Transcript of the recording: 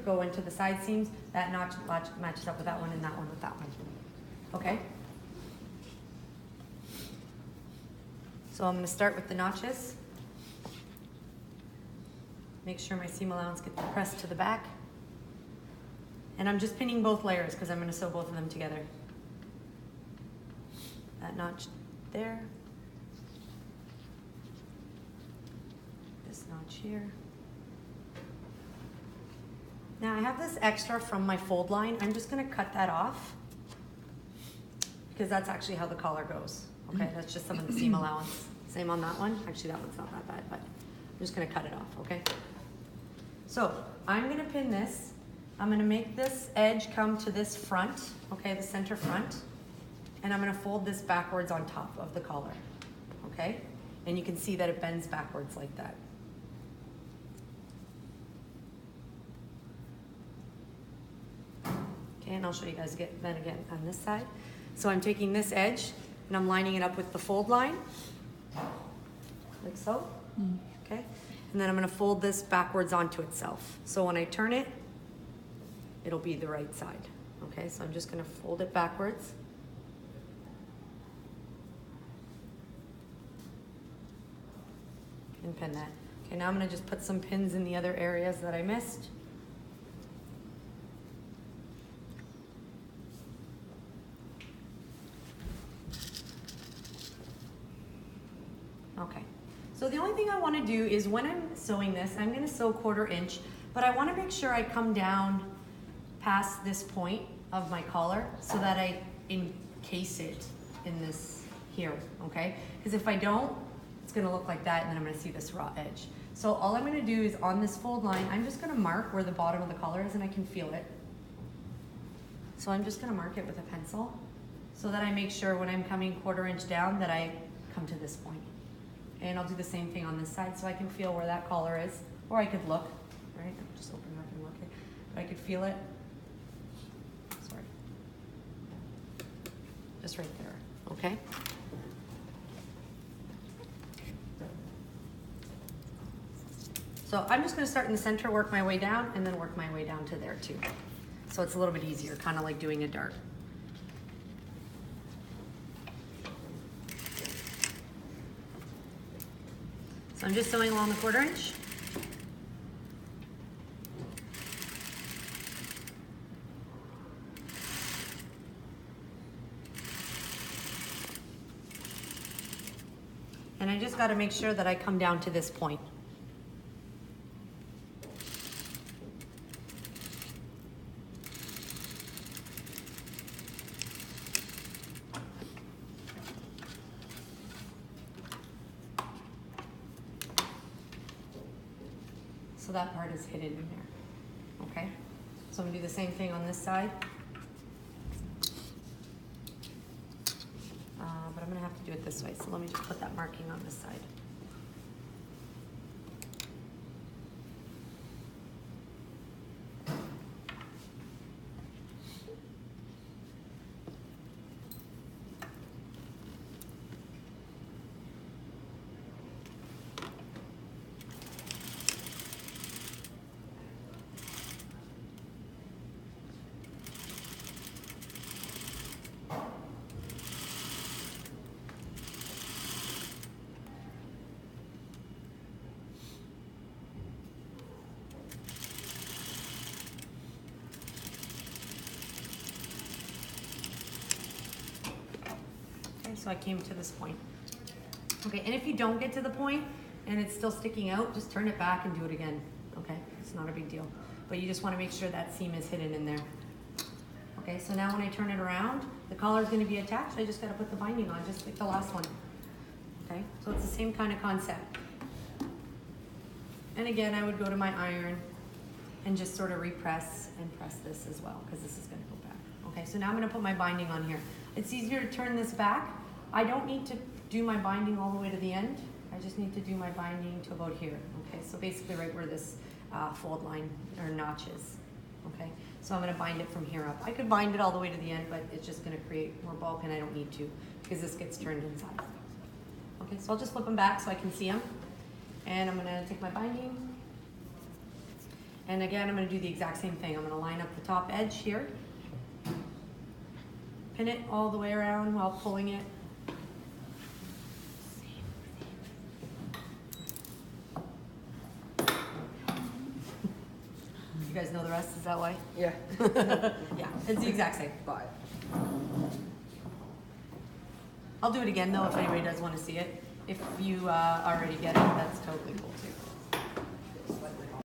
go into the side seams, that notch matches up with that one and that one with that one. Okay? So I'm going to start with the notches. Make sure my seam allowance gets pressed to the back. And I'm just pinning both layers because I'm going to sew both of them together. That notch there. This notch here. Now I have this extra from my fold line. I'm just going to cut that off because that's actually how the collar goes. Okay, that's just some of the seam allowance. Same on that one. Actually, that one's not that bad, but I'm just going to cut it off, okay? So I'm going to pin this. I'm going to make this edge come to this front, okay, the center front, and I'm going to fold this backwards on top of the collar, okay? And you can see that it bends backwards like that. Okay, and I'll show you guys then again on this side. So I'm taking this edge and I'm lining it up with the fold line, like so, okay? And then I'm going to fold this backwards onto itself. So when I turn it, it'll be the right side. Okay, so I'm just going to fold it backwards. And pin that. Okay, now I'm going to just put some pins in the other areas that I missed. Okay. So the only thing I want to do is when I'm sewing this, I'm going to sew 1/4 inch, but I want to make sure I come down past this point of my collar so that I encase it in this here, okay? Because if I don't, it's going to look like that and then I'm going to see this raw edge. So all I'm going to do is on this fold line, I'm just going to mark where the bottom of the collar is and I can feel it. So I'm just going to mark it with a pencil so that I make sure when I'm coming 1/4 inch down that I come to this point. And I'll do the same thing on this side so I can feel where that collar is. Or I could look, right? Just open it up and look it. But I could feel it. Sorry. Just right there, okay? So I'm just gonna start in the center, work my way down, and then work my way down to there too. So it's a little bit easier, kind of like doing a dart. So I'm just sewing along the 1/4 inch. And I just got to make sure that I come down to this point. So that part is hidden in there, okay? So I'm gonna do the same thing on this side. But I'm gonna have to do it this way, so let me just put that marking on this side. So I came to this point. Okay, and if you don't get to the point and it's still sticking out, just turn it back and do it again. Okay, it's not a big deal. But you just want to make sure that seam is hidden in there. Okay, so now when I turn it around, the collar is going to be attached. I just got to put the binding on, just like the last one. Okay, so it's the same kind of concept. And again, I would go to my iron and just sort of repress and press this as well, because this is going to go back. Okay, so now I'm going to put my binding on here. It's easier to turn this back. I don't need to do my binding all the way to the end. I just need to do my binding to about here. Okay, so basically right where this fold line or notch is. Okay, so I'm going to bind it from here up. I could bind it all the way to the end, but it's just going to create more bulk and I don't need to because this gets turned inside. Okay, so I'll just flip them back so I can see them. And I'm going to take my binding. And again, I'm gonna do the exact same thing. I'm gonna line up the top edge here. Pin it all the way around while pulling it. You guys know the rest, is that why? Yeah. Yeah, it's the exact same. Bye. I'll do it again though if anybody does want to see it. If you already get it, that's totally cool too.